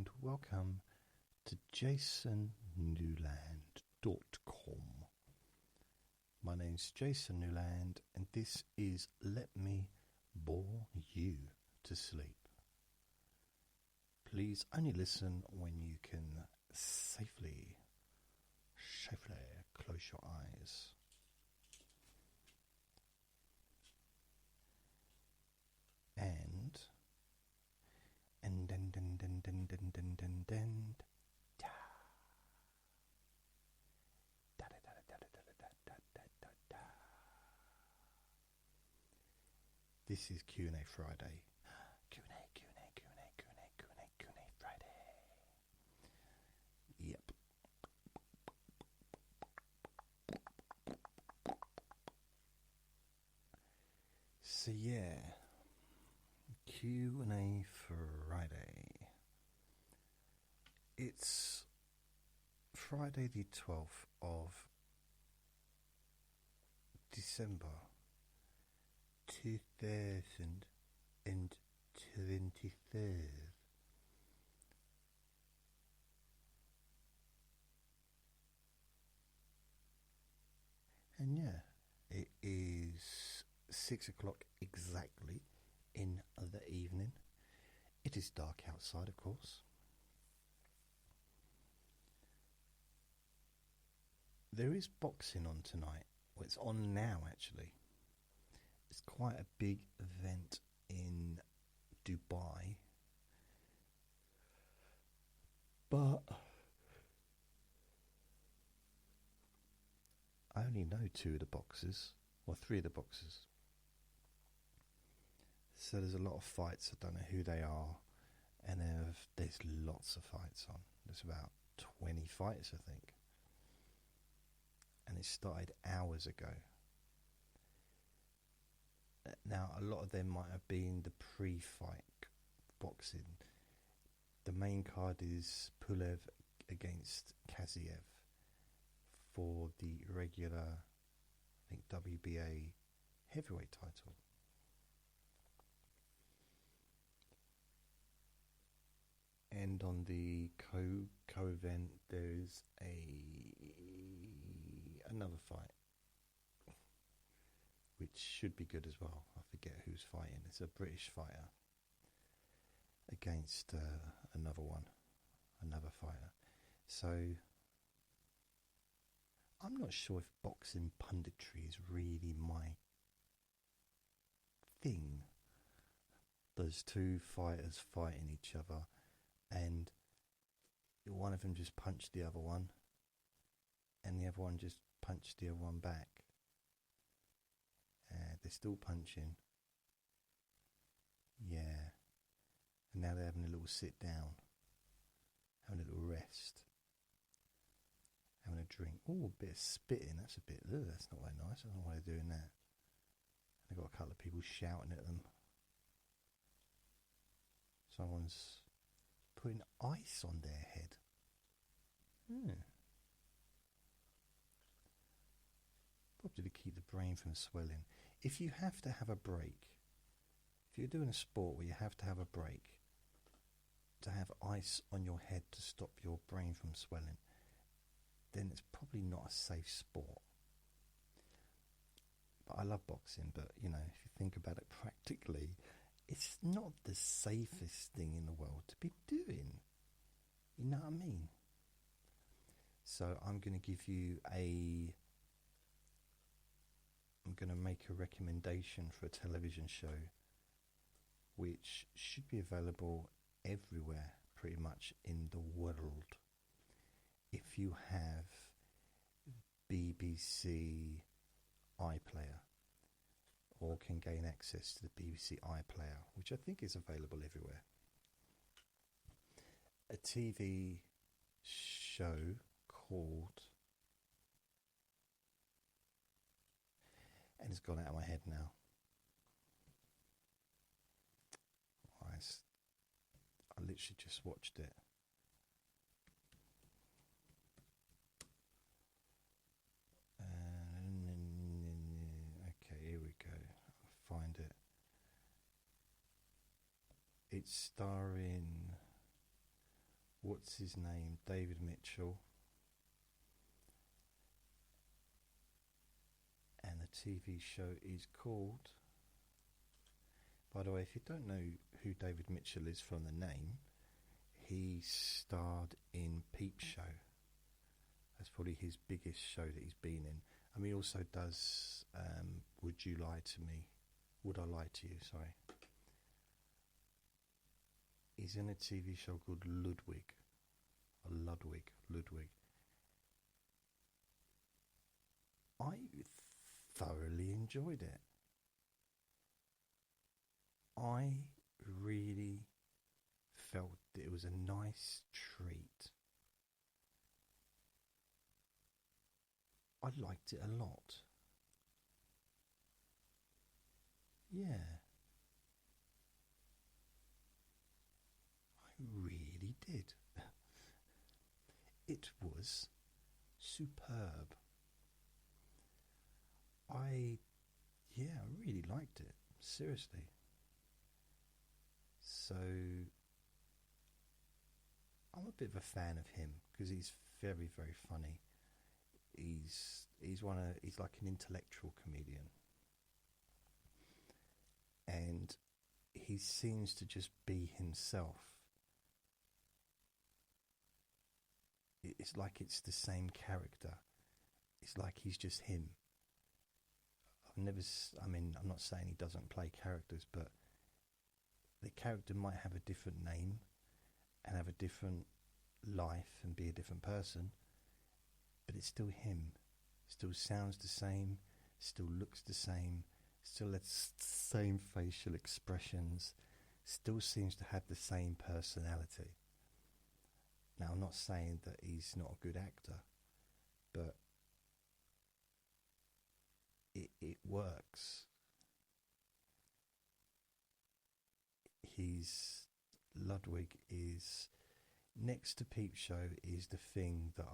and welcome to jasonnewland.com. My name's Jason Newland, and this is Let Me Bore You to Sleep. Please only listen when you can safely close your eyes. And then this is Q&A Friday. Q&A Friday. Yep. So yeah, Q&A Friday. It's Friday the 12th of December 2023. And yeah, it is 6 o'clock exactly in the evening. It is dark outside, of course. There is boxing on tonight. Well, it's on now, actually. It's quite a big event in Dubai. But I only know 2 of the boxers, or 3 of the boxers. So there's a lot of fights. I don't know who they are. And there's lots of fights on. There's about 20 fights, I think. And it started hours ago. Now, a lot of them might have been the pre-fight boxing. The main card is Pulev against Kaziev for the regular, I think, WBA heavyweight title. And on the co-event, there's another fight, which should be good as well. I forget who's fighting. It's a British fighter against another fighter. So I'm not sure if boxing punditry is really my thing. Those 2 fighters fighting each other, and one of them just punched the other one, and the other one just punched the other one back. They're still punching. Yeah. And now they're having a little sit down, having a little rest, having a drink. Oh, a bit of spitting. That's that's not very nice. I don't know why they're doing that. They've got a couple of people shouting at them. Someone's putting ice on their head. Probably to keep the brain from swelling. If you have to have a break, if you're doing a sport where you have to have a break, to have ice on your head to stop your brain from swelling, then it's probably not a safe sport. But I love boxing, but if you think about it practically, it's not the safest thing in the world to be doing. You know what I mean? So I'm going to make a recommendation for a television show which should be available everywhere pretty much in the world. If you have BBC iPlayer, or can gain access to the BBC iPlayer, which I think is available everywhere. A TV show called, and it's gone out of my head now. I literally just watched it. Okay, here we go. I'll find it. It's starring what's his name? David Mitchell. And the TV show is called... By the way, if you don't know who David Mitchell is from the name, he starred in Peep Show. That's probably his biggest show that he's been in. He also does Would You Lie to Me? Would I Lie to You? Sorry. He's in a TV show called Ludwig. Or Ludwig. I thoroughly enjoyed it. I really felt that it was a nice treat. I liked it a lot. Yeah. I really did. It was superb. I really liked it. Seriously. So I'm a bit of a fan of him because he's very, very funny. He's like an intellectual comedian, and he seems to just be himself. It's like it's the same character. It's like he's just him. I'm not saying he doesn't play characters, but the character might have a different name and have a different life and be a different person, but it's still him. Still sounds the same, still looks the same, still has the same facial expressions, still seems to have the same personality. Now, I'm not saying that he's not a good actor, but it works. Ludwig is, next to Peep Show, is the thing that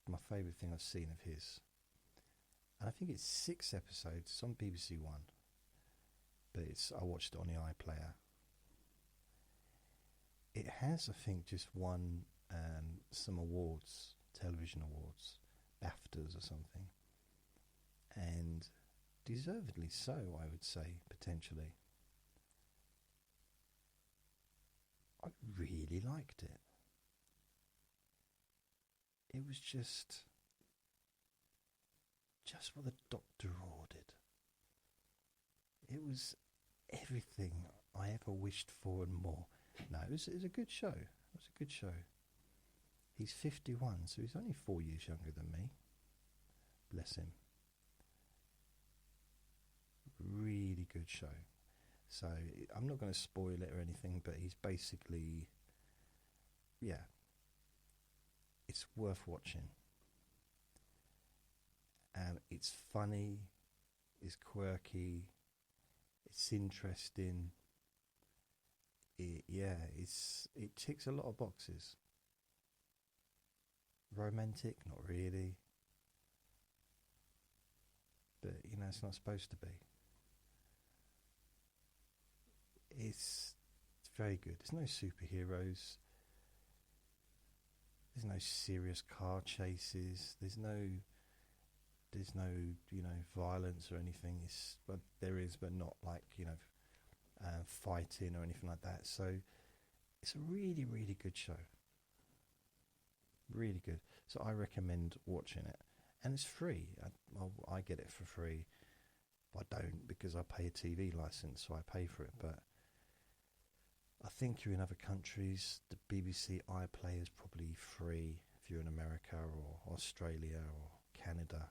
my favourite thing I've seen of his. And I think it's 6 episodes. It's on BBC One, but I watched it on the iPlayer. It has, I think, just won some awards, television awards, BAFTAs or something, and deservedly so, I would say, potentially. I really liked it. It was just what the doctor ordered. It was everything I ever wished for and more. No, it was a good show. It was a good show. He's 51, so he's only 4 years younger than me. Bless him. Really good show. So I'm not going to spoil it or anything, but he's basically, it's worth watching. It's funny, it's quirky, it's interesting. It ticks a lot of boxes. Romantic, not really, but it's not supposed to be. It's very good. There's no superheroes. There's no serious car chases. There's no violence or anything. But there is, but not like fighting or anything like that. So it's a really, really good show. Really good. So I recommend watching it, and it's free. I get it for free. I don't, because I pay a TV license, so I pay for it. But I think you're in other countries, the BBC iPlayer is probably free if you're in America or Australia or Canada.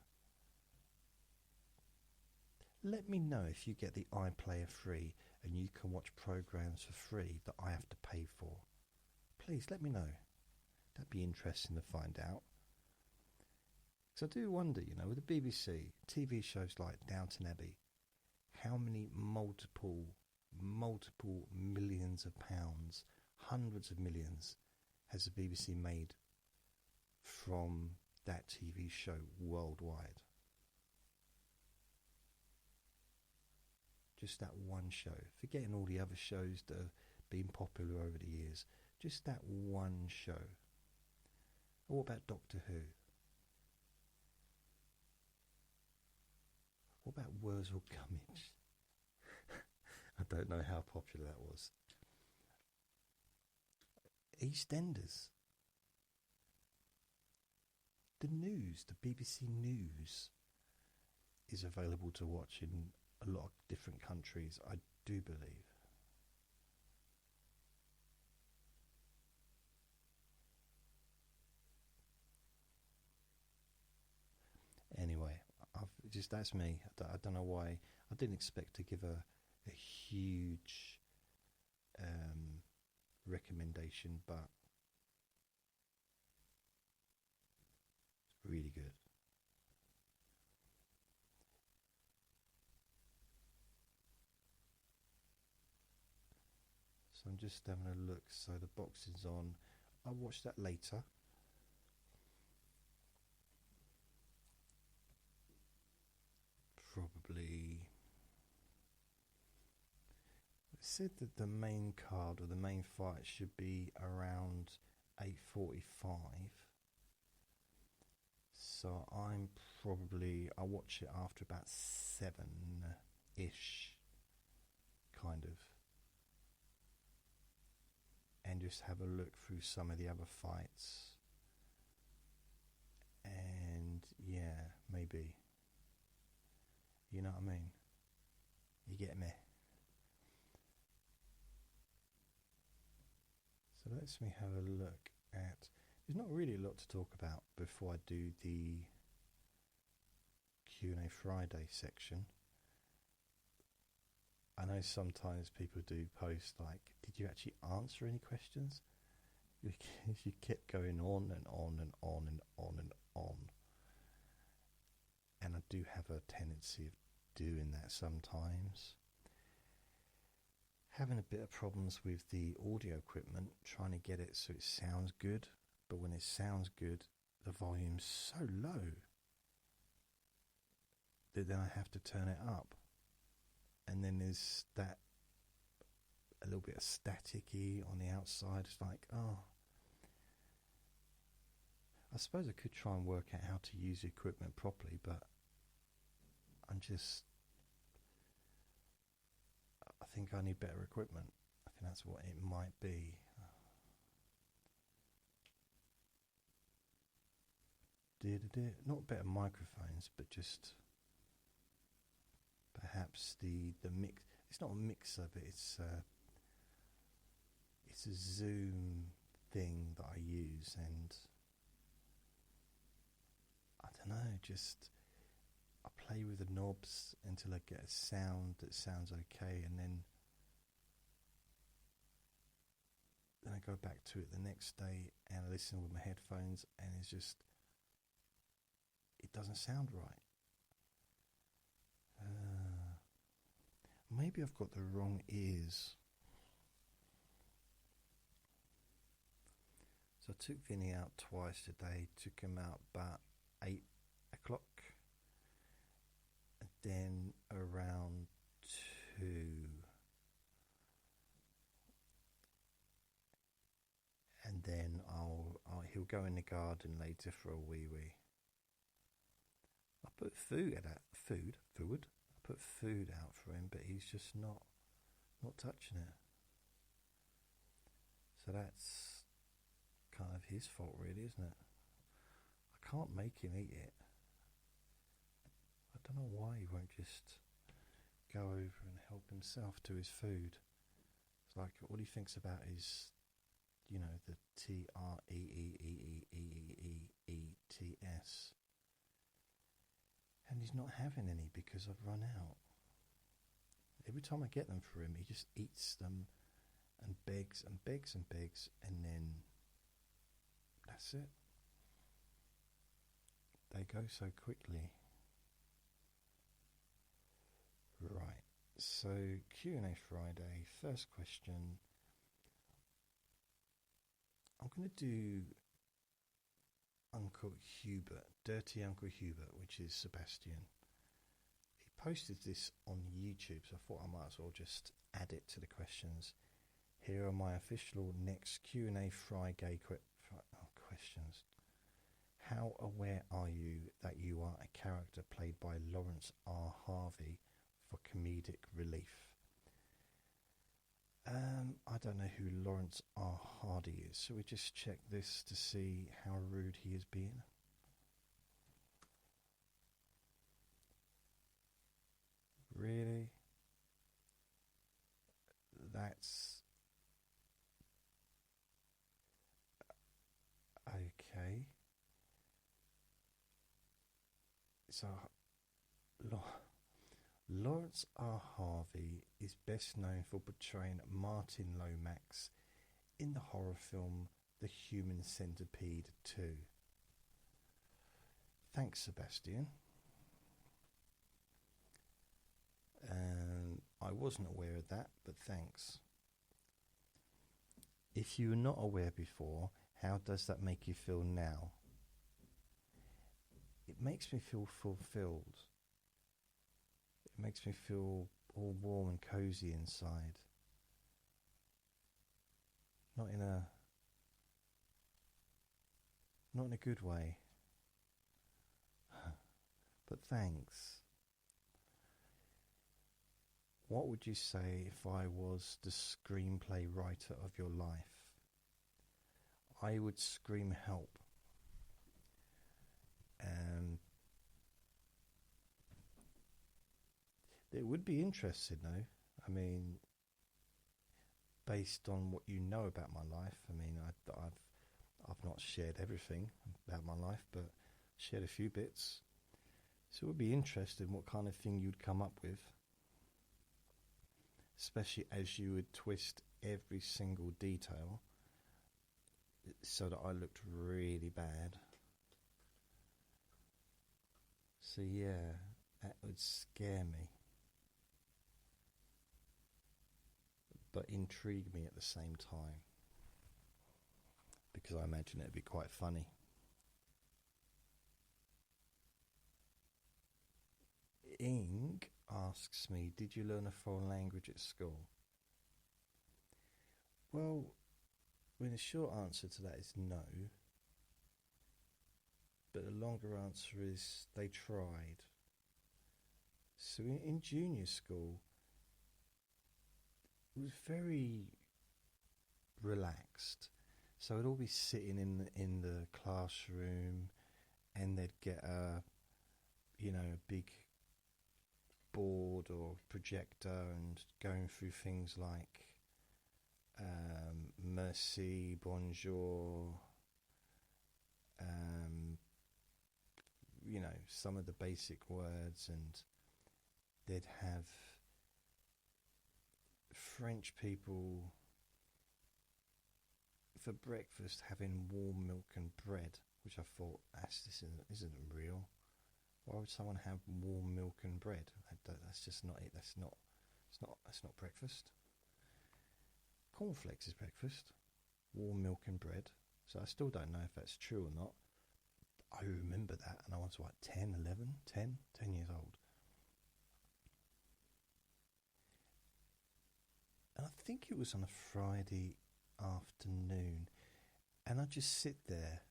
Let me know if you get the iPlayer free and you can watch programs for free that I have to pay for. Please let me know. That'd be interesting to find out. Because I do wonder, with the BBC, TV shows like Downton Abbey, how many multiple millions of pounds, hundreds of millions, has the BBC made from that TV show worldwide? Just that one show. Forgetting all the other shows that have been popular over the years. Just that one show. Or what about Doctor Who? What about Wurzel Gummidge? I don't know how popular that was. EastEnders. The news, the BBC News, is available to watch in a lot of different countries, I do believe. Anyway, that's me. I don't know why. I didn't expect to give a huge recommendation, but it's really good. So I'm just having a look. So the box is on. I'll watch that later. Probably. It said that the main card or the main fight should be around 8:45. So I'll watch it after about 7-ish, kind of. And just have a look through some of the other fights. And yeah, maybe. You know what I mean? You get me? So let's me have a look at. There's not really a lot to talk about before I do the Q&A Friday section. I know sometimes people do post like, did you actually answer any questions? You kept going on and on and on and on and on. And I do have a tendency of doing that sometimes. Having a bit of problems with the audio equipment, trying to get it so it sounds good, but when it sounds good, the volume's so low that then I have to turn it up. And then there's that a little bit of staticky on the outside. It's like, oh. I suppose I could try and work out how to use the equipment properly, but I think I need better equipment. I think that's what it might be. Not better microphones, but just perhaps the mix. It's not a mixer, but it's a Zoom thing that I use, and I don't know, just I play with the knobs until I get a sound that sounds okay, and then I go back to it the next day and I listen with my headphones, and it doesn't sound right. Maybe I've got the wrong ears. So I took Vinny out twice today, took him out about 8 o'clock, and then around 2. And then he'll go in the garden later for a wee. I put food out for him, but he's just not touching it. So that's kind of his fault, really, isn't it? I can't make him eat it. I don't know why he won't just go over and help himself to his food. It's like all he thinks about is, the TREEEEEEEEETS. And he's not having any because I've run out. Every time I get them for him, he just eats them and begs and begs and begs, and then that's it. They go so quickly. Right, so Q&A Friday, first question. I'm going to do Uncle Hubert, Dirty Uncle Hubert, which is Sebastian. He posted this on YouTube, so I thought I might as well just add it to the questions. Here are my official next Q&A Friday questions. How aware are you that you are a character played by Lawrence R. Harvey for comedic relief? I don't know who Lawrence R. Hardy is. Shall we just check this to see how rude he is being? Really? That's okay. So, Lawrence R. Harvey is best known for portraying Martin Lomax in the horror film The Human Centipede 2. Thanks, Sebastian. I wasn't aware of that, but thanks. If you were not aware before, how does that make you feel now? It makes me feel fulfilled. It makes me feel all warm and cozy inside. Not in a good way. But thanks. What would you say if I was the screenplay writer of your life? I would scream help. It would be interesting though. I mean, based on what you know about my life, I mean, I've not shared everything about my life, but shared a few bits. So it would be interesting what kind of thing you'd come up with, especially as you would twist every single detail so that I looked really bad. So yeah, that would scare me, but intrigue me at the same time, because I imagine it'd be quite funny. Ing asks me, did you learn a foreign language at school? Well, I mean, the short answer to that is no. But the longer answer is they tried. So in junior school, it was very relaxed. So I'd all be sitting in the classroom, and they'd get a big board or projector and going through things like merci, bonjour, some of the basic words, and they'd have French people for breakfast having warm milk and bread, which I thought, this isn't real. Why would someone have warm milk and bread? That's just not it. That's not breakfast. Cornflakes is breakfast. Warm milk and bread. So I still don't know if that's true or not. I remember that, and I was 10 years old. And I think it was on a Friday afternoon, and I'd just sit there,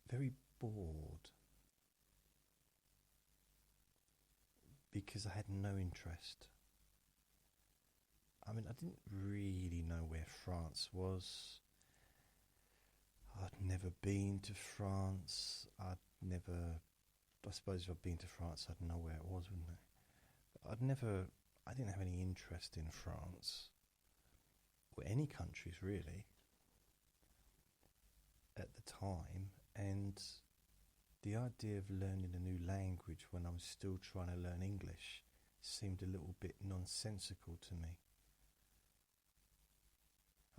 very bored, because I had no interest. I mean, I didn't really know where France was. I'd never been to France. I suppose if I'd been to France, I'd know where it was, wouldn't I? But I didn't have any interest in France, or any countries really, at the time. And the idea of learning a new language when I'm still trying to learn English seemed a little bit nonsensical to me.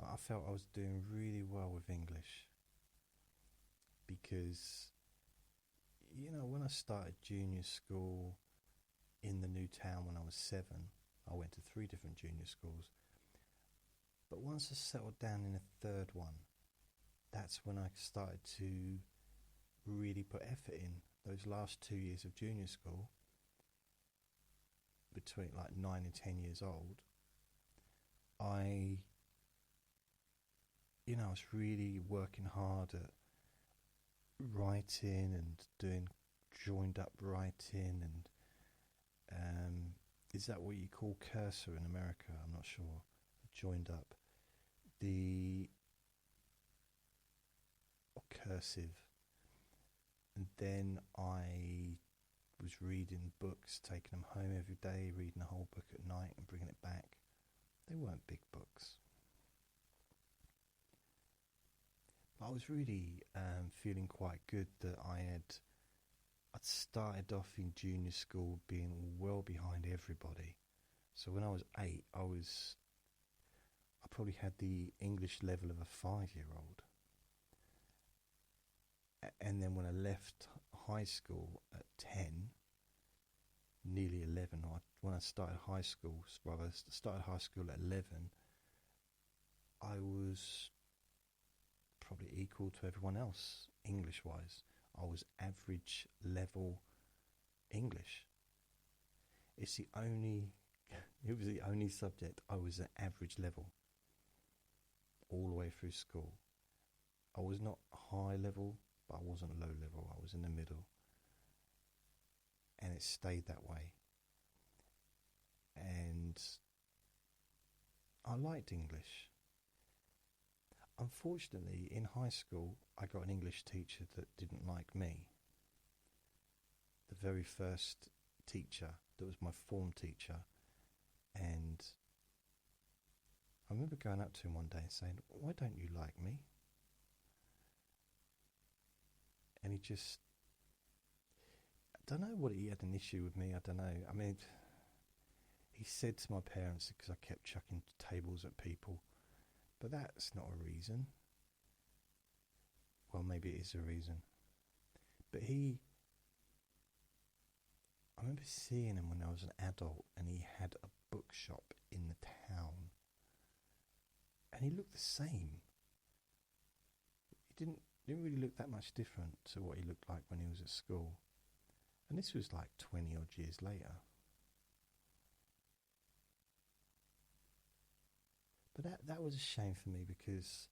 I felt I was doing really well with English, because when I started junior school in the new town when I was 7, I went to 3 different junior schools, but once I settled down in a third one, that's when I started to really put effort in. Those last 2 years of junior school, between 9 and 10 years old, I was really working hard at writing and doing joined up writing, and is that what you call cursor in America? I'm not sure. Joined up. Or cursive. And then I was reading books, taking them home every day, reading a whole book at night and bringing it back. They weren't big books. But I was really feeling quite good that I'd started off in junior school being well behind everybody. So when I was 8, I probably had the English level of a 5-year-old. And then when I left high school at 10, nearly 11, when I started high school, rather started high school at 11, I was probably equal to everyone else, English-wise. I was average level English. It was the only subject I was at average level all the way through school. I was not high level, but I wasn't low level. I was in the middle. And it stayed that way. And I liked English. Unfortunately, in high school, I got an English teacher that didn't like me. The very first teacher, that was my form teacher. And I remember going up to him one day and saying, "Why don't you like me?" And he just, I don't know what he had an issue with me, I don't know. I mean, he said to my parents because I kept chucking tables at people, but that's not a reason. Well, maybe it is a reason. But I remember seeing him when I was an adult, and he had a bookshop in the town, and he looked the same. He didn't really look that much different to what he looked like when he was at school. And this was like 20 odd years later. But that was a shame for me, because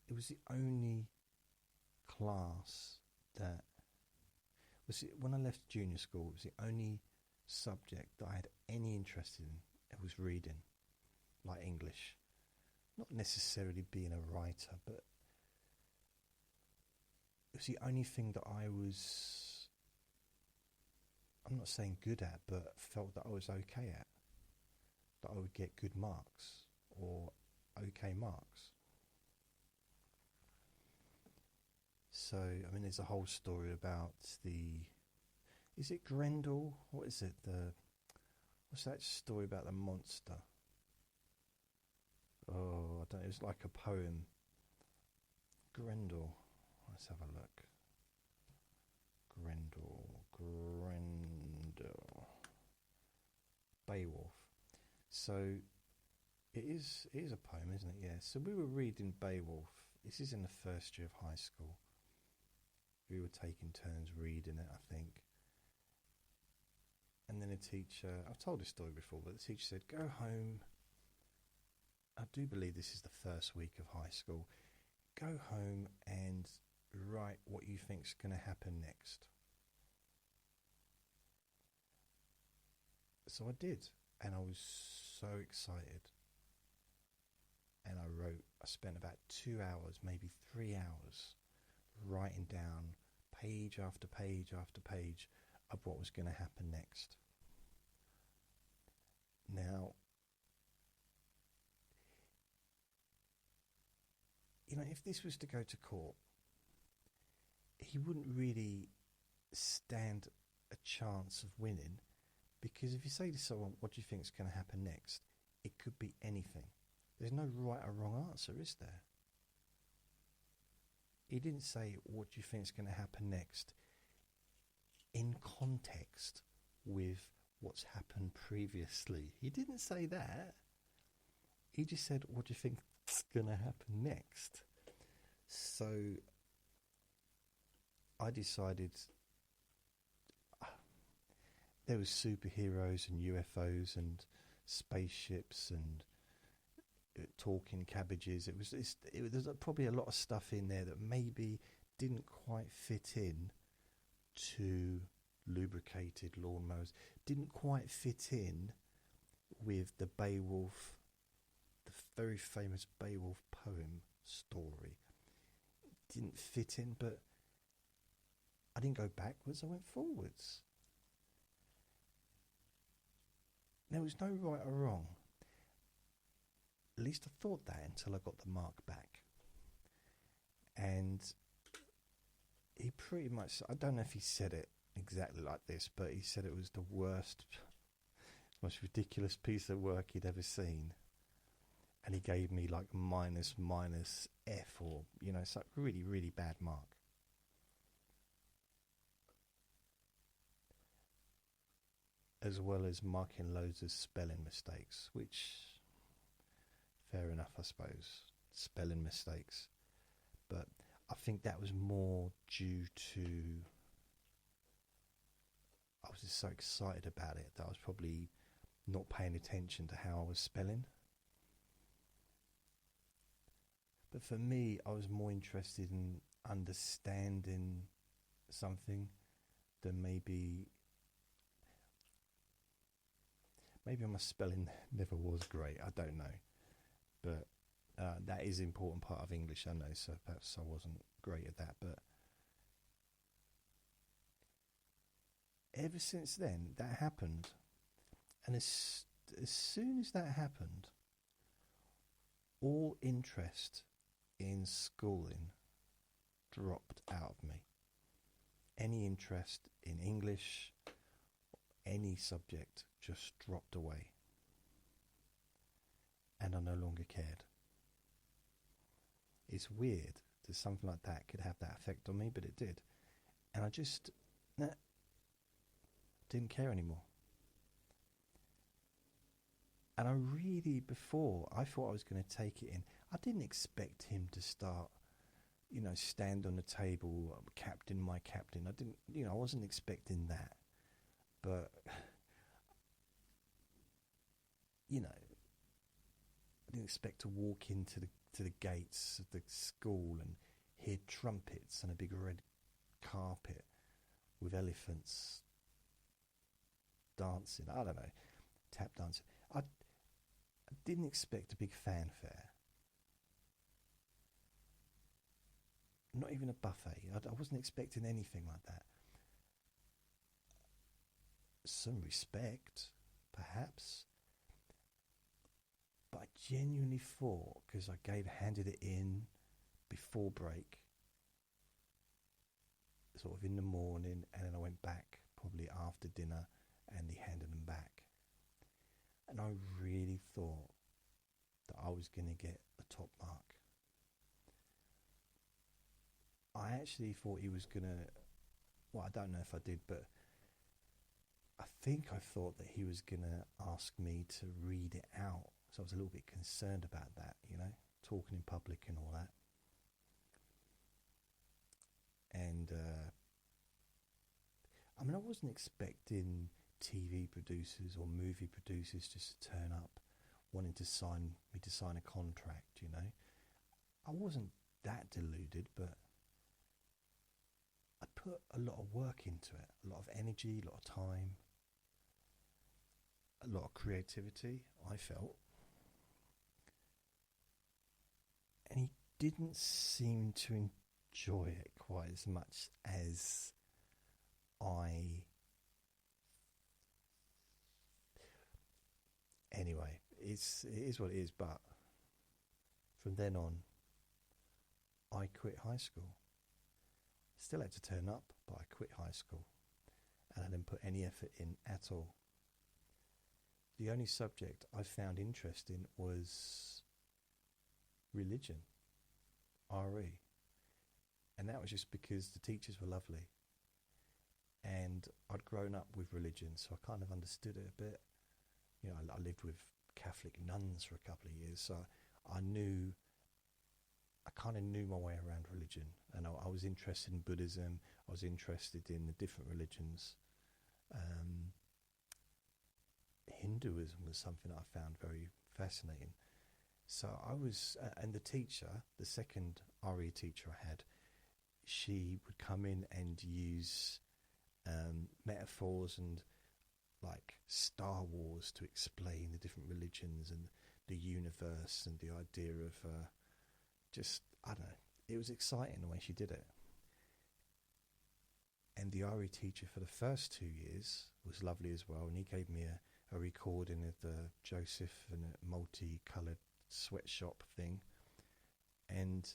it was the only class that when I left junior school, it was the only subject that I had any interest in. It was reading, like English. Not necessarily being a writer, but it was the only thing that I'm not saying good at, but felt that I was okay at. That I would get good marks, or okay marks. So, I mean, there's a whole story about is it Grendel? What is it? What's that story about the monster? Oh, I don't know, it's like a poem. Grendel. Let's have a look. Grendel. Beowulf. So, it is a poem, isn't it? Yeah. So we were reading Beowulf. This is in the first year of high school. We were taking turns reading it, I think. And then a teacher, I've told this story before, but the teacher said, "Go home." I do believe this is the first week of high school. "Go home and write what you think's going to happen next." So I did, and I was so excited. And I spent about 2 hours, maybe 3 hours, writing down page after page after page of what was going to happen next. Now, if this was to go to court, he wouldn't really stand a chance of winning, because if you say to someone, "What do you think is going to happen next?" it could be anything. There's no right or wrong answer, is there? He didn't say, "What do you think is going to happen next?" in context with what's happened previously. He didn't say that. He just said, "What do you think is going to happen next?" So I decided there was superheroes and UFOs and spaceships, and talking cabbages. There's probably a lot of stuff in there that maybe didn't quite fit in to lubricated lawnmowers, didn't quite fit in with the Beowulf, the very famous Beowulf poem story. Didn't fit in, but I didn't go backwards, I went forwards. There was no right or wrong. At least I thought that until I got the mark back. And he pretty much, I don't know if he said it exactly like this, but he said it was the worst, most ridiculous piece of work he'd ever seen. And he gave me like minus F, or, it's like really, really bad mark. As well as marking loads of spelling mistakes, which, fair enough, I suppose, spelling mistakes. But I think that was more due to, I was just so excited about it that I was probably not paying attention to how I was spelling. But for me, I was more interested in understanding something than maybe my spelling never was great, I don't know. But that is an important part of English, I know, so perhaps I wasn't great at that. But ever since then, that happened. And as soon as that happened, all interest in schooling dropped out of me. Any interest in English, any subject, just dropped away. And I no longer cared. It's weird that something like that could have that effect on me, but it did. And I just didn't care anymore. And I really, before, I thought I was going to take it in. I didn't expect him to start, stand on the table, captain, my captain. I wasn't expecting that. But, I didn't expect to walk into the gates of the school and hear trumpets and a big red carpet with elephants dancing. I don't know, tap dancing. I didn't expect a big fanfare. Not even a buffet. I wasn't expecting anything like that. Some respect, perhaps. But I genuinely thought, because I handed it in before break, sort of in the morning, and then I went back probably after dinner and he handed them back. And I really thought that I was going to get a top mark. I actually thought he was going to, well, I don't know if I did, but I think I thought that he was going to ask me to read it out. So I was a little bit concerned about that, talking in public and all that. And, I wasn't expecting TV producers or movie producers just to turn up wanting to sign a contract, I wasn't that deluded, but I put a lot of work into it, a lot of energy, a lot of time, a lot of creativity, I felt. And he didn't seem to enjoy it quite as much as Anyway, it is what it is, but from then on, I quit high school. Still had to turn up, but I quit high school. And I didn't put any effort in at all. The only subject I found interesting was religion, RE. And that was just because the teachers were lovely. And I'd grown up with religion, so I kind of understood it a bit. I lived with Catholic nuns for a couple of years, so I kind of knew my way around religion. And I was interested in Buddhism, I was interested in the different religions. Hinduism was something I found very fascinating. So I was, and the teacher, the second RE teacher I had, she would come in and use metaphors and like Star Wars to explain the different religions and the universe and the idea of just, I don't know, it was exciting the way she did it. And the RE teacher for the first 2 years was lovely as well, and he gave me a recording of the Joseph and a multicoloured sweatshop thing, and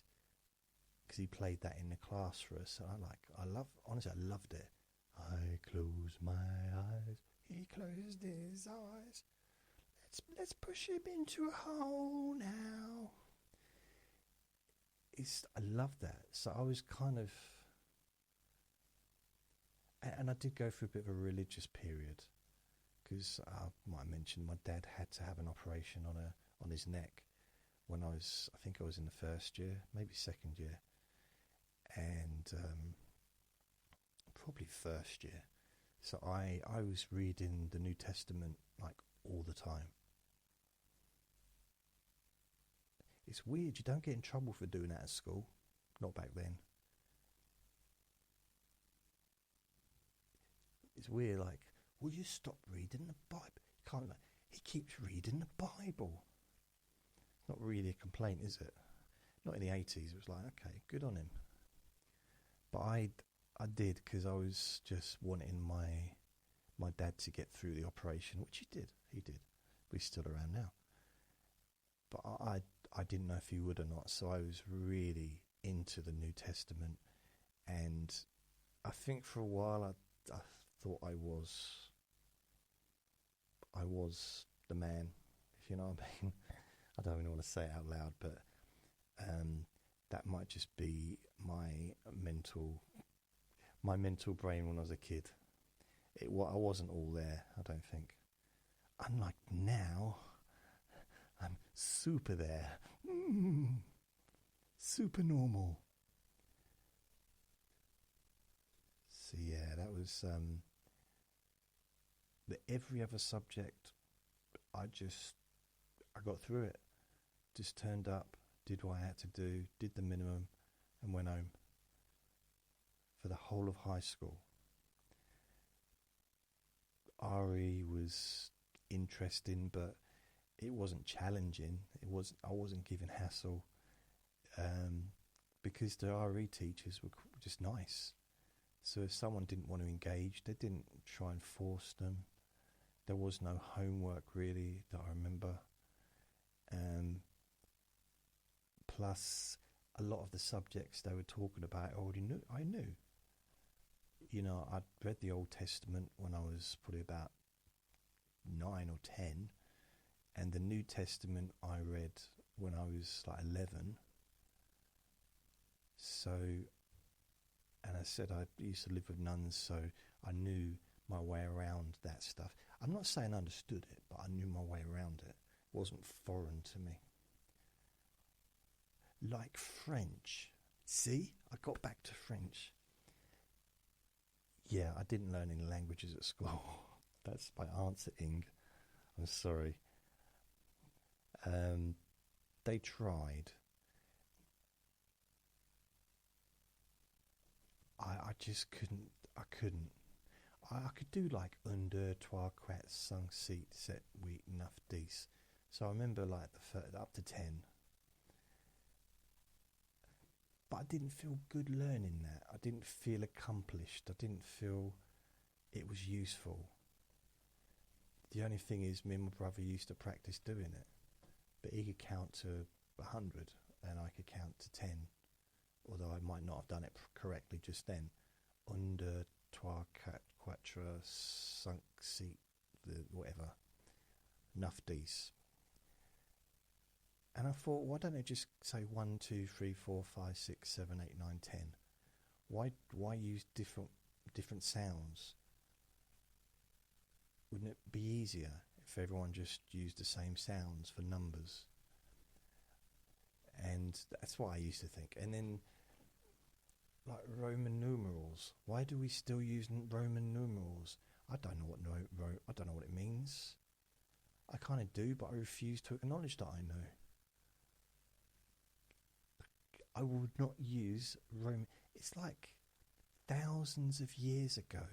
because he played that in the class for us, and honestly I loved it. I close my eyes, he closed his eyes, let's push him into a hole now. I love that. So I was kind of, and I did go through a bit of a religious period, because I might mention my dad had to have an operation on his neck when I think I was in the first year, maybe second year, and probably first year. So I was reading the New Testament like all the time. It's weird, you don't get in trouble for doing that at school. Not back then. It's weird, like, will you stop reading the Bible? You can't, like, he keeps reading the Bible. It's not really a complaint, is it? Not in the 80s, it was like, okay, good on him. But I did, because I was just wanting my dad to get through the operation, which he did. But he's still around now. But I didn't know if he would or not, so I was really into the New Testament, and I think for a while I thought I was the man, if you know what I mean. I don't even want to say it out loud, but that might just be my mental brain when I was a kid. I wasn't all there, I don't think. Unlike now, I'm super there. Super normal. So yeah, that was every other subject, I got through it. Just turned up, did what I had to do, did the minimum, and went home. For the whole of high school. RE was interesting, but it wasn't challenging. I wasn't given hassle, because the RE teachers were just nice. So if someone didn't want to engage, they didn't try and force them. There was no homework really that I remember. Plus, a lot of the subjects they were talking about I knew. You know, I'd read the Old Testament when I was probably about 9 or 10, and the New Testament I read when I was like 11. So, and I said I used to live with nuns, so I knew my way around that stuff. I'm not saying I understood it, but I knew my way around it. It wasn't foreign to me. Like French. See? I got back to French. Yeah, I didn't learn any languages at school. That's my answer, Ing. I'm sorry. They tried. I just couldn't. I couldn't. I could do like 1, 2, 3, 4, 5, 6, 7, 8, 9, 10. So I remember like up to 10. But I didn't feel good learning that. I didn't feel accomplished. I didn't feel it was useful. The only thing is, me and my brother used to practice doing it. But he could count to 100 and I could count to 10. Although I might not have done it correctly just then. 1, 2, 3, 4, 5, 6, whatever. 9, 10. And I thought, why don't I just say 1, 2, 3, 4, 5, 6, 7, 8, 9, 10? Why use different sounds? Wouldn't it be easier if everyone just used the same sounds for numbers? And that's what I used to think. And then, like Roman numerals. Why do we still use Roman numerals? I don't know what it means. I kind of do, but I refuse to acknowledge that I know. I would not use Roman. It's like thousands of years ago.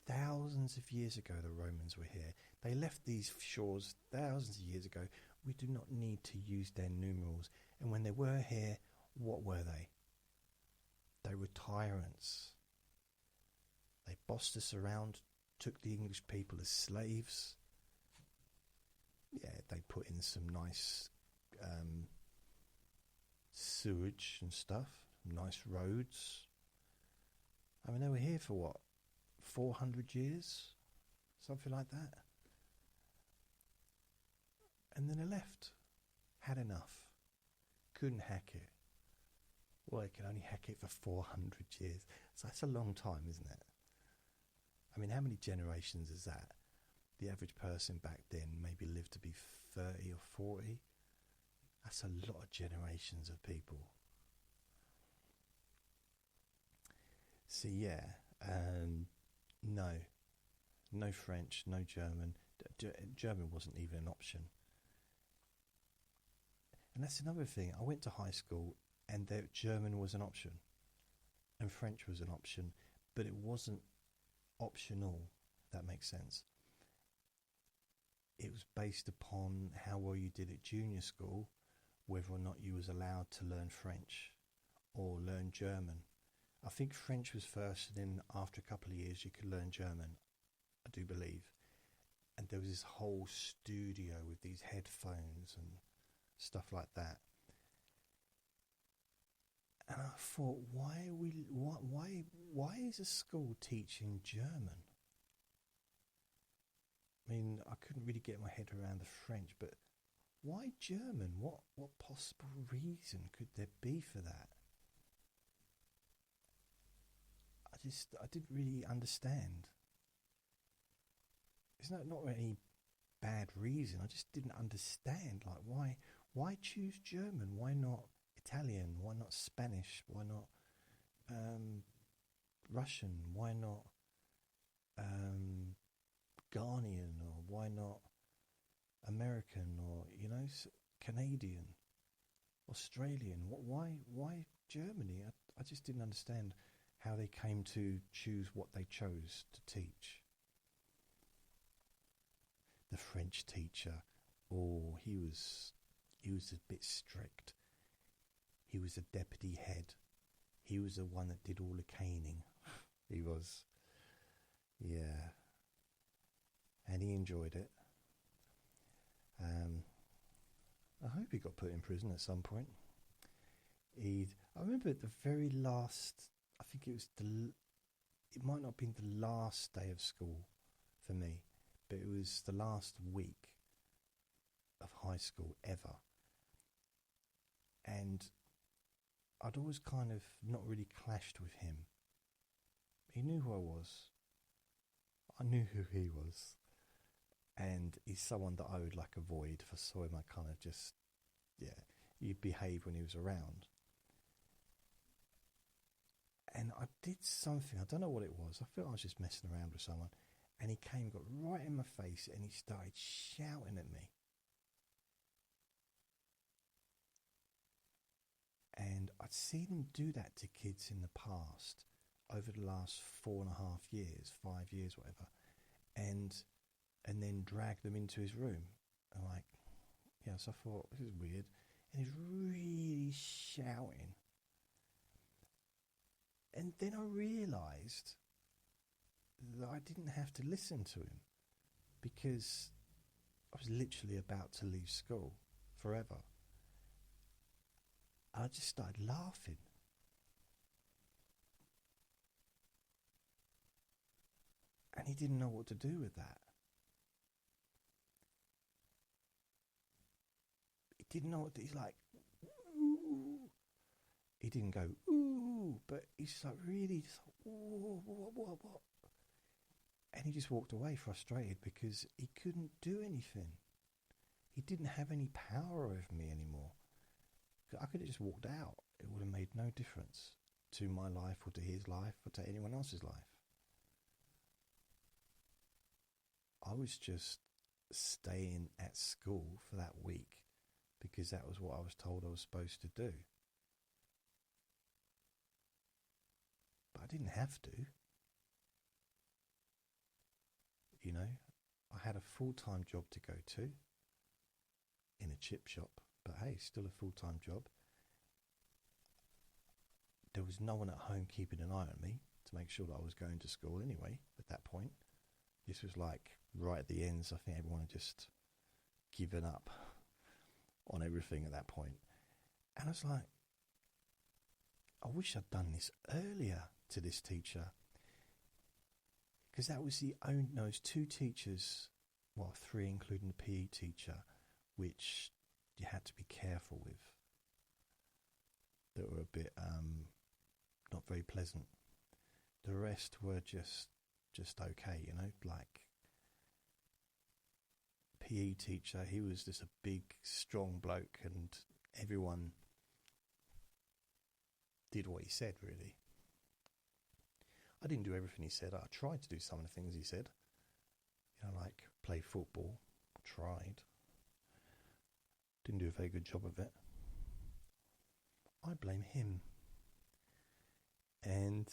Thousands of years ago, the Romans were here. They left these shores thousands of years ago. We do not need to use their numerals. And when they were here, what were they? They were tyrants. They bossed us around, took the English people as slaves. Yeah, they put in some nice sewage and stuff, nice roads. I mean, they were here for what, 400 years? Something like that. And then they left. Had enough. Couldn't hack it. Well, they can only hack it for 400 years. So that's a long time, isn't it? I mean, how many generations is that? The average person back then maybe lived to be 30 or 40. That's a lot of generations of people. So yeah, no French, no German. German wasn't even an option. And that's another thing. I went to high school and German was an option and French was an option, but it wasn't optional, if that makes sense. It was based upon how well you did at junior school, whether or not you was allowed to learn French or learn German. I think French was first, and then after a couple of years you could learn German, I do believe. And there was this whole studio with these headphones and stuff like that. And I thought, why is a school teaching German? I mean, I couldn't really get my head around the French, but why German? What possible reason could there be for that? I didn't really understand. It's not any bad reason. I just didn't understand. Like, why choose German? Why not Italian? Why not Spanish? Why not Russian? Why not Ghanaian? Or why not American? Or Canadian, Australian? Why Germany? I just didn't understand how they came to choose what they chose to teach. The French teacher, he was a bit strict. He was the deputy head. He was the one that did all the caning. He was. Yeah. And he enjoyed it. I hope he got put in prison at some point. I remember at the very last, I think it might not have been the last day of school for me, but it was the last week of high school ever. And I'd always kind of not really clashed with him. He knew who I was. I knew who he was. And he's someone that I would avoid if I saw him. I kind of just, he'd behave when he was around. And I did something, I don't know what it was. I felt I was just messing around with someone. And he came, got right in my face, and he started shouting at me. And I'd seen him do that to kids in the past, over the last 4.5 years, 5 years, whatever. And then drag them into his room. And so I thought, this is weird. And he's really shouting. And then I realised that I didn't have to listen to him because I was literally about to leave school forever. I just started laughing. And he didn't know what to do with that. He didn't know what to, he's like, ooh. He didn't go, ooh, but he's really just like, ooh, what? And he just walked away frustrated because he couldn't do anything. He didn't have any power over me anymore. I could have just walked out. It would have made no difference to my life or to his life or to anyone else's life. I was just staying at school for that week because that was what I was told I was supposed to do. I didn't have to. You know, I had a full-time job to go to in a chip shop, but hey, still a full-time job. There was no one at home keeping an eye on me to make sure that I was going to school anyway at that point. This was like right at the end, so I think everyone had just given up on everything at that point. And I was like, I wish I'd done this earlier to this teacher. Because that was those two teachers, well, three including the PE teacher, which you had to be careful with. That were a bit not very pleasant. The rest were just okay, you know, like PE teacher, he was just a big, strong bloke, and everyone did what he said, really. I didn't do everything he said. I tried to do some of the things he said. You know, like play football. Tried. Didn't do a very good job of it. I blame him. And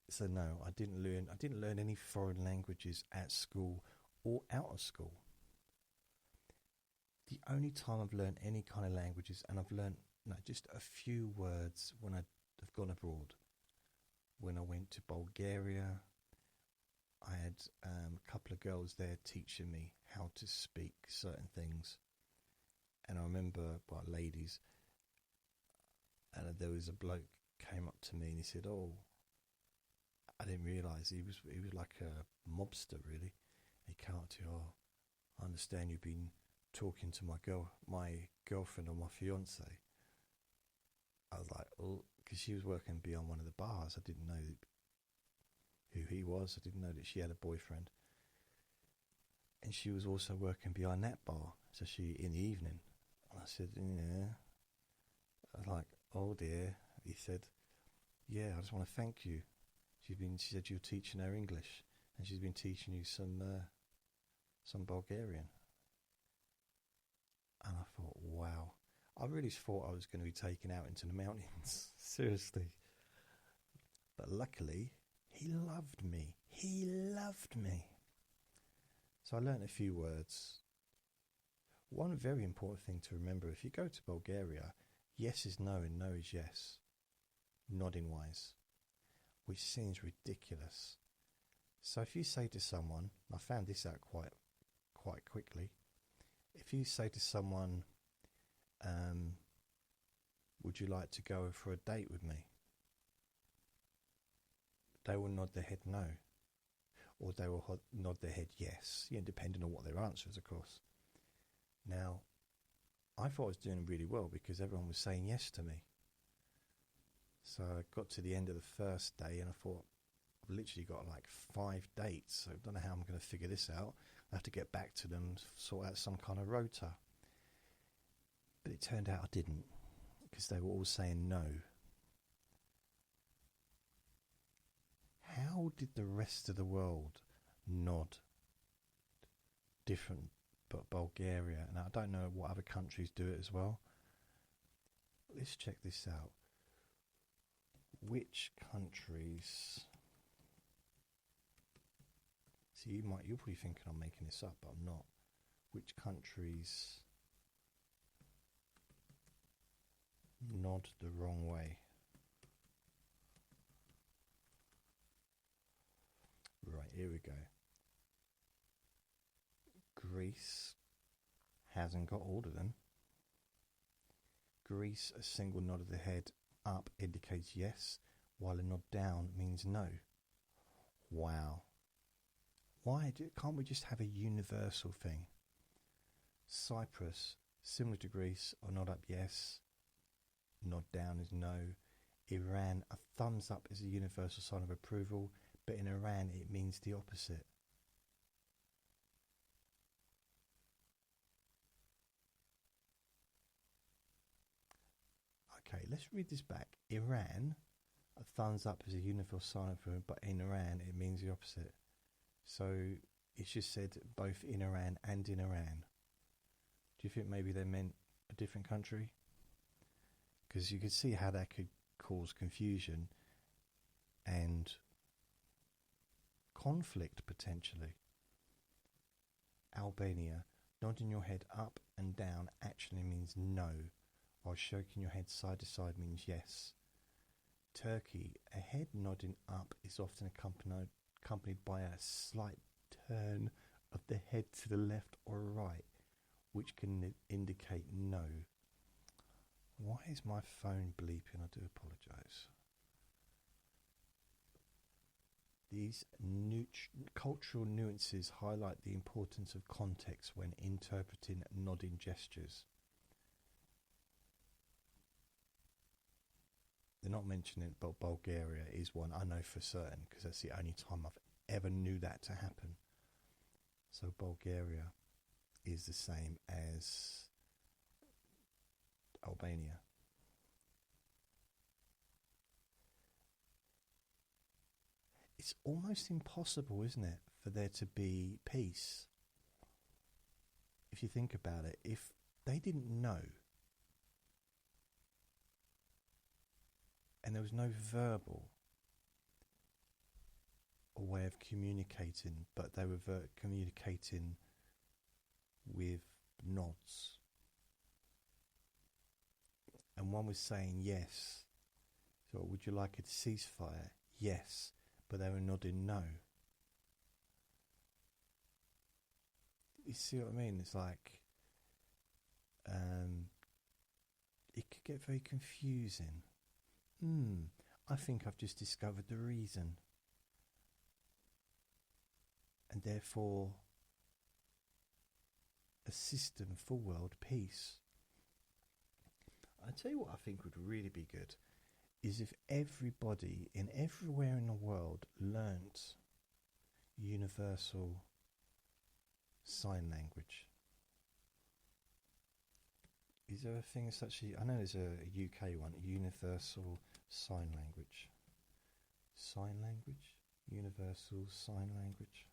so no, I didn't learn any foreign languages at school or out of school. The only time I've learned any kind of languages, and I've learned just a few words when I've gone abroad. When I went to Bulgaria, I had a couple of girls there teaching me how to speak certain things. And I remember, ladies, and there was a bloke came up to me and he said, "Oh, I didn't realise he was like a mobster, really." He came up to me, "Oh, I understand you've been talking to my girlfriend or my fiance." I was like, "Oh," because she was working beyond one of the bars. I didn't know who he was. I didn't know that she had a boyfriend. And she was also working behind that bar, so she in the evening. And I said, "Yeah." I was like, "Oh dear." He said, "Yeah, I just want to thank you. She said you're teaching her English, and she's been teaching you some Bulgarian." And I thought, wow. I really thought I was going to be taken out into the mountains. Seriously. But luckily, he loved me. He loved me. So I learnt a few words. One very important thing to remember, if you go to Bulgaria, yes is no and no is yes. Nodding wise. Which seems ridiculous. So if you say to someone, I found this out quite quickly. If you say to someone, "Would you like to go for a date with me?" They will nod their head no. Or they will nod their head yes, depending on what their answer is, of course. Now, I thought I was doing really well because everyone was saying yes to me. So I got to the end of the first day and I thought, I've literally got like 5 dates, so I don't know how I'm going to figure this out. I have to get back to them, sort out some kind of rota. But it turned out I didn't, because they were all saying no. How did the rest of the world nod? Different, but Bulgaria, and I don't know what other countries do it as well. Let's check this out. Which countries? See, you're probably thinking I'm making this up, but I'm not. Which countries nod the wrong way? Right, here we go. Greece hasn't got all of them. Greece, a single nod of the head up indicates yes, while a nod down means no. Wow. Can't we just have a universal thing? Cyprus, similar to Greece, a nod up yes, nod down is no. Iran, a thumbs up is a universal sign of approval, but in Iran it means the opposite. Okay, let's read this back. Iran, a thumbs up is a universal sign of approval, but in Iran it means the opposite. So it's just said both in Iran and in Iran. Do you think maybe they meant a different country? Because you could see how that could cause confusion and conflict potentially. Albania, nodding your head up and down actually means no, while shaking your head side to side means yes. Turkey, a head nodding up is often accompanied by a slight turn of the head to the left or right, which can indicate no. Why is my phone bleeping? I do apologise. These cultural nuances highlight the importance of context when interpreting nodding gestures. They're not mentioning it, but Bulgaria is one I know for certain, because that's the only time I've ever knew that to happen. So Bulgaria is the same as Albania. It's almost impossible, isn't it, for there to be peace? If you think about it, if they didn't know, and there was no verbal or way of communicating, but they were communicating with nods, and one was saying yes, so would you like a ceasefire? Yes, but they were nodding no. You see what I mean? It's like it could get very confusing. I think I've just discovered the reason, and therefore a system for world peace. I tell you what I think would really be good is if everybody in everywhere in the world learnt universal sign language. Is there a thing such as, I know there's a UK one, universal sign language. Sign language? Universal sign language.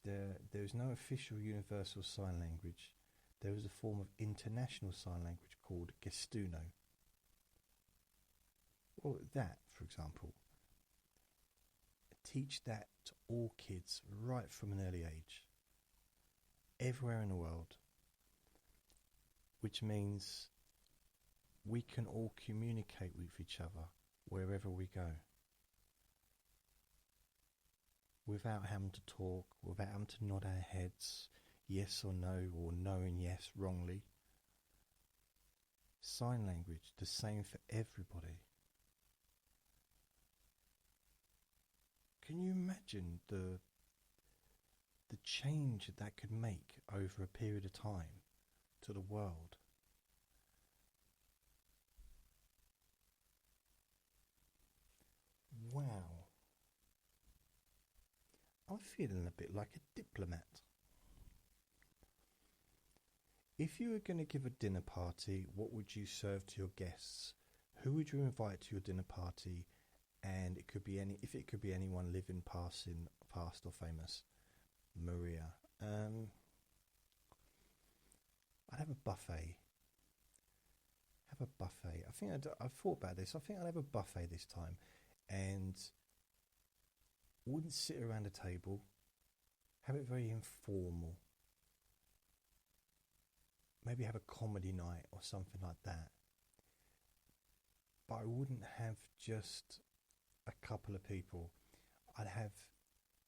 There is no official universal sign language. There is a form of international sign language called Gestuno. Well, that, for example, teach that to all kids right from an early age, everywhere in the world, which means we can all communicate with each other wherever we go, without having to talk, without having to nod our heads yes or no and yes wrongly. Sign language, the same for everybody. Can you imagine the change that could make over a period of time to the world? Wow. I'm feeling a bit like a diplomat. If you were going to give a dinner party, what would you serve to your guests? Who would you invite to your dinner party? And it could be anyone living, past or famous. Maria. I'd have a buffet. I think I've thought about this. I think I'd have a buffet this time, and wouldn't sit around a table. Have it very informal. Maybe have a comedy night or something like that. But I wouldn't have just a couple of people. I'd have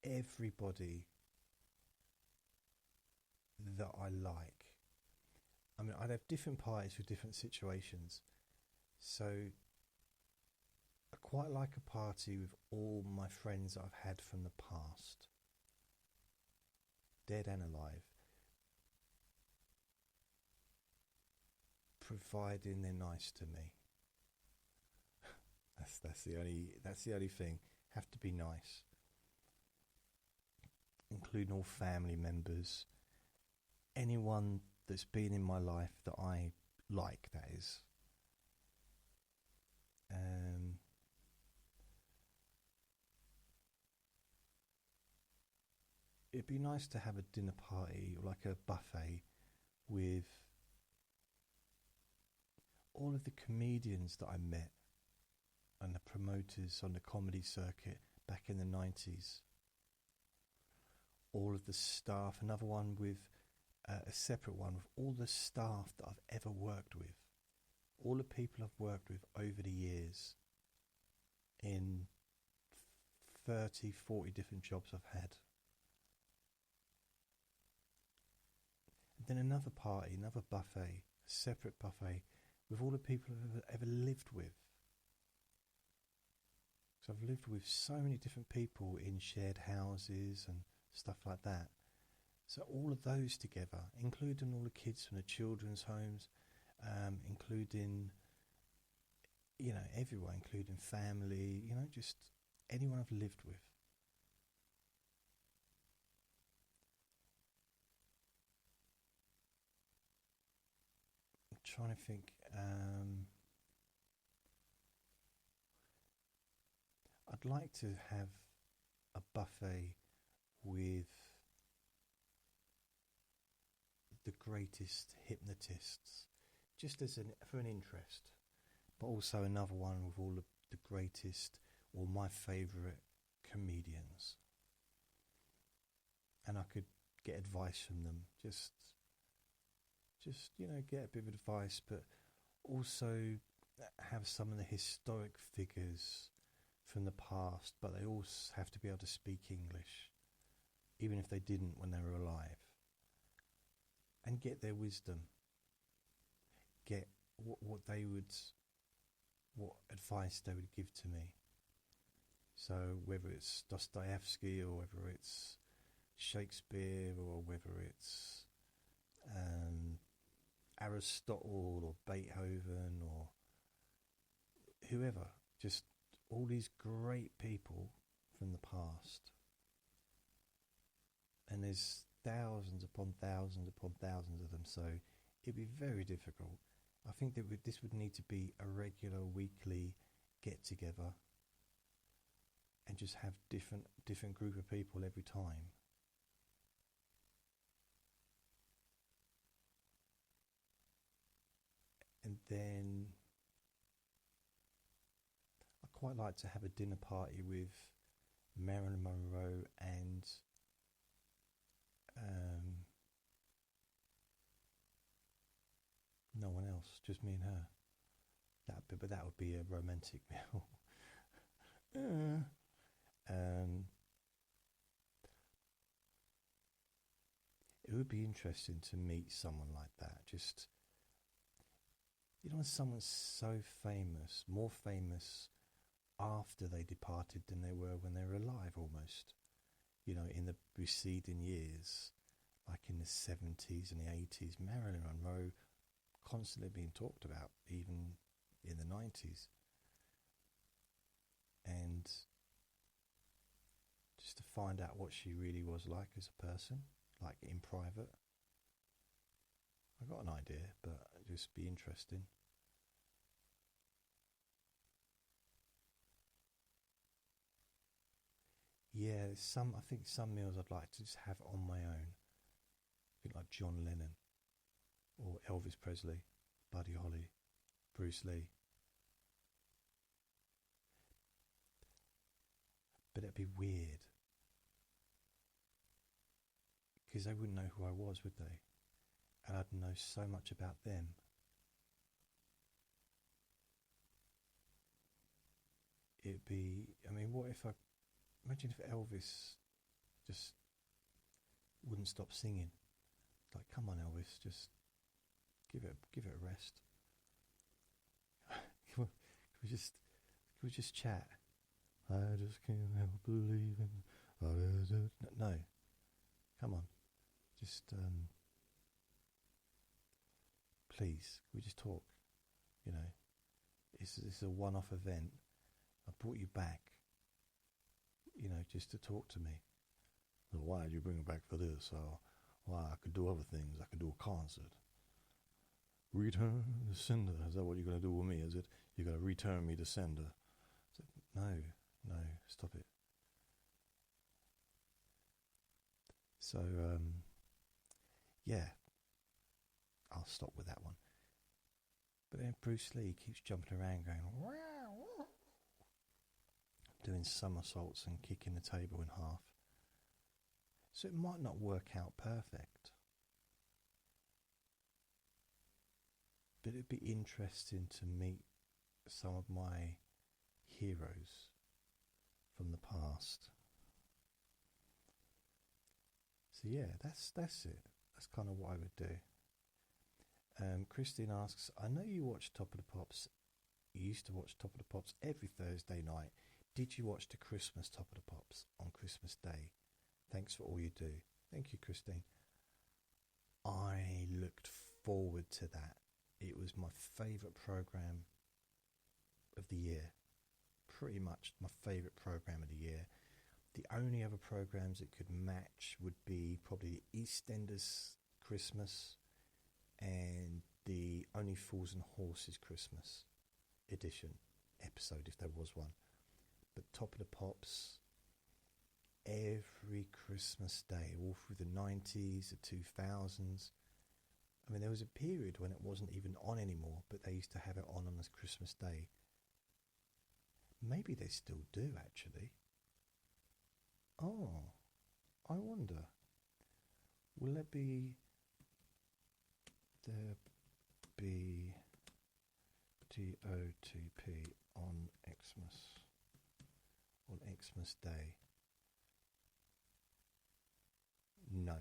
everybody that I like. I mean, I'd have different parties for different situations. So I quite like a party with all my friends that I've had from the past, dead and alive, providing they're nice to me. That's the only thing. Have to be nice, including all family members, anyone that's been in my life that I like. That is. It'd be nice to have a dinner party, like a buffet, with all of the comedians that I met and the promoters on the comedy circuit back in the 90s, all of the staff, another one with a separate one with all the staff that I've ever worked with, all the people I've worked with over the years in 30, 40 different jobs I've had. And then another party, another buffet, a separate buffet with all the people I've ever lived with. So I've lived with so many different people in shared houses and stuff like that. So all of those together, including all the kids from the children's homes, including, everyone, including family, just anyone I've lived with. I'm trying to think. I'd like to have a buffet with the greatest hypnotists, just for an interest, but also another one with all the greatest or my favourite comedians, and I could get advice from them, just get a bit of advice, but also have some of the historic figures from the past, but they all have to be able to speak English, even if they didn't when they were alive, and get their wisdom, get what advice they would give to me. So whether it's Dostoevsky or whether it's Shakespeare or whether it's Aristotle or Beethoven or whoever, just all these great people from the past. And there's thousands upon thousands upon thousands of them, so it'd be very difficult. I think that this would need to be a regular weekly get together and just have different group of people every time. And then I quite like to have a dinner party with Marilyn Monroe and no one else, just me and her. But that would be a romantic meal. It would be interesting to meet someone like that. Just, when someone's so famous, more famous after they departed than they were when they were alive almost. In the preceding years, like in the 70s and the 80s, Marilyn Monroe constantly being talked about, even in the 90s. And just to find out what she really was like as a person, like in private. I got an idea, but it'd just be interesting. Yeah, I think some meals I'd like to just have on my own. I think like John Lennon or Elvis Presley, Buddy Holly, Bruce Lee. But it'd be weird, because they wouldn't know who I was, would they? And I'd know so much about them. It'd be, imagine if Elvis just wouldn't stop singing. Like, come on, Elvis, just give it a rest. Can we just chat? I just can't help believing. No, come on, just please, can we just talk? This is a one-off event. I brought you back, just to talk to me. Well, why did you bring me back for this? Or why, I could do other things. I could do a concert. Return the sender. Is that what you're going to do with me? Is it? You're going to return me the sender? No, stop it. So, yeah, I'll stop with that one. But then Bruce Lee keeps jumping around going, wow, doing somersaults and kicking the table in half. So it might not work out perfect. But it'd be interesting to meet some of my heroes from the past. So yeah, that's it. That's kind of what I would do. Christine asks, I know you watch Top of the Pops. You used to watch Top of the Pops every Thursday night. Did you watch the Christmas Top of the Pops on Christmas Day? Thanks for all you do. Thank you, Christine. I looked forward to that. It was my favourite programme of the year. Pretty much my favourite programme of the year. The only other programmes it could match would be probably the EastEnders Christmas and the Only Fools and Horses Christmas edition episode, if there was one. But Top of the Pops, every Christmas day, all through the 90s, the 2000s. I mean, there was a period when it wasn't even on anymore, but they used to have it on this Christmas Day. Maybe they still do, actually. Oh, I wonder. Will there be DOTP on Xmas Day? No.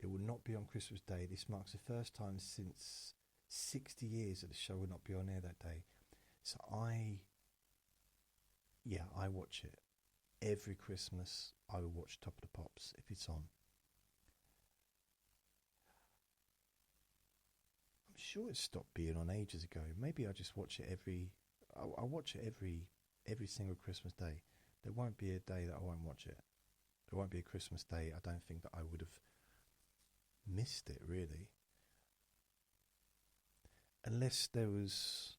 It will not be on Christmas Day. This marks the first time since 60 years that the show will not be on air that day. So I watch it. Every Christmas I will watch Top of the Pops if it's on. I'm sure it stopped being on ages ago. Maybe I just watch it I watch it every single Christmas day. There won't be a day that I won't watch it. There won't be a Christmas day I don't think that I would have missed it, really. Unless there was,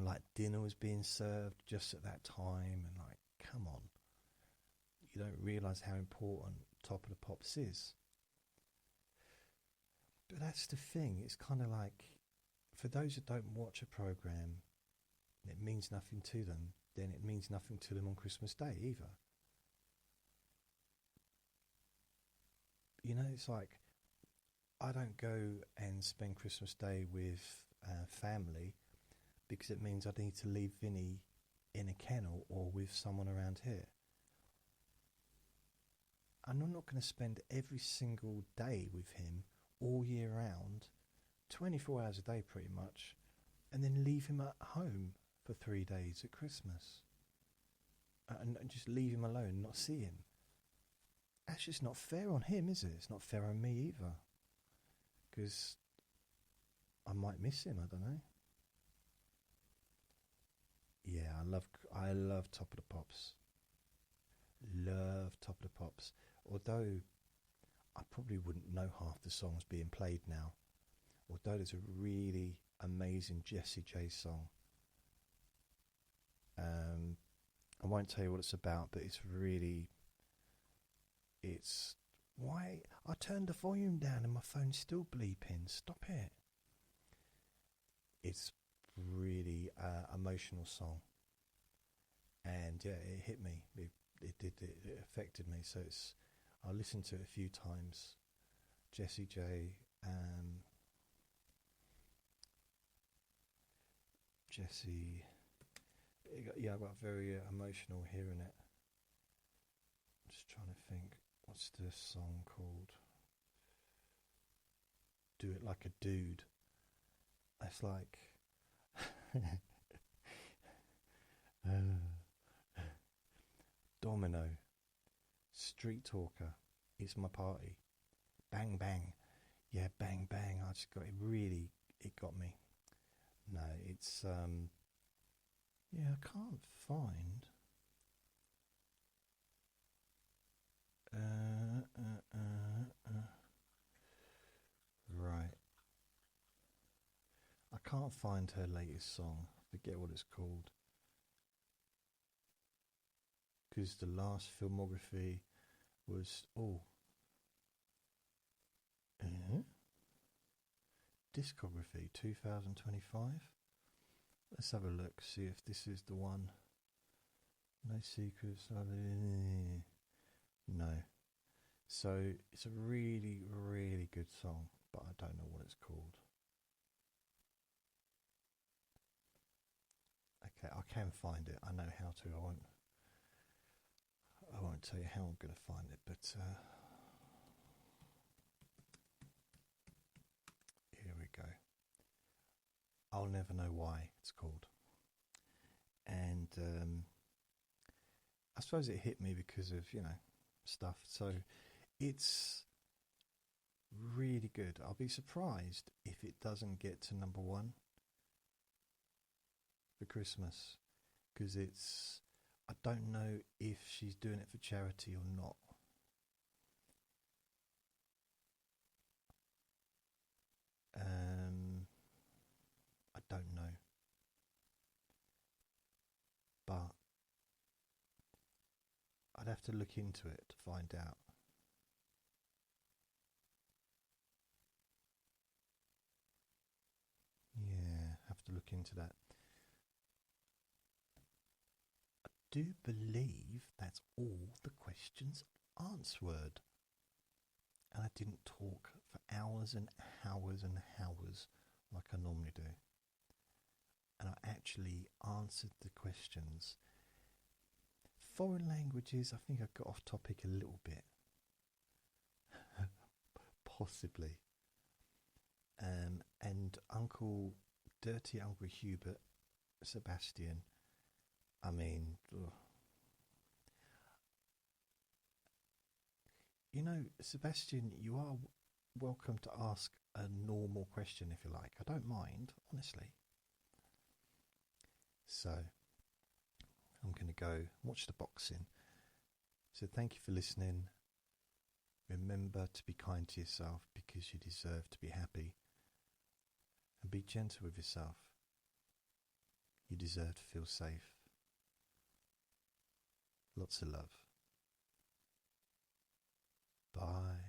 like dinner was being served just at that time, and like, come on. You don't realise how important Top of the Pops is. But that's the thing, it's kind of like, for those that don't watch a programme, it means nothing to them, then it means nothing to them on Christmas Day either. It's like, I don't go and spend Christmas Day with family because it means I need to leave Vinny in a kennel or with someone around here. And I'm not going to spend every single day with him all year round, 24 hours a day pretty much, and then leave him at home for 3 days at Christmas. And just leave him alone and not see him. That's just not fair on him, is it? It's not fair on me either. Because I might miss him, I don't know. Yeah, I love Top of the Pops. Love Top of the Pops. Although I probably wouldn't know half the songs being played now. Although there's a really amazing Jessie J song. I won't tell you what it's about, but it's why I turned the volume down and my phone's still bleeping. Stop it. It's really emotional song, and yeah, it hit me. It affected me. So I listened to it a few times. Jessie J. Jessie. I've got very emotional hearing it. Just trying to think, what's this song called? Do It Like a Dude. It's like Domino, Street Talker, It's My Party, Bang Bang. Yeah, Bang Bang. I just got it. It got me. No, it's I can't find. Right. I can't find her latest song. I forget what it's called. Because the last filmography was discography 2025. Let's have a look, see if this is the one. No secrets. No. So it's a really, really good song, but I don't know what it's called. Okay, I can find it. I know how to. I won't tell you how I'm going to find it, but here we go. I'll never know why it's called. And I suppose it hit me because of, stuff. So it's really good. I'll be surprised if it doesn't get to number one for Christmas, because I don't know if she's doing it for charity or not. I don't know, but I'd have to look into it to find out. Yeah, have to look into that. I do believe that's all the questions answered. And I didn't talk for hours and hours and hours like I normally do. And I actually answered the questions. Foreign languages, I think I got off topic a little bit. Possibly. And Dirty Uncle Hubert, Sebastian, I mean, ugh. Sebastian, you are welcome to ask a normal question if you like. I don't mind, honestly. So, I'm going to go watch the boxing. So, thank you for listening. Remember to be kind to yourself because you deserve to be happy. And be gentle with yourself. You deserve to feel safe. Lots of love. Bye.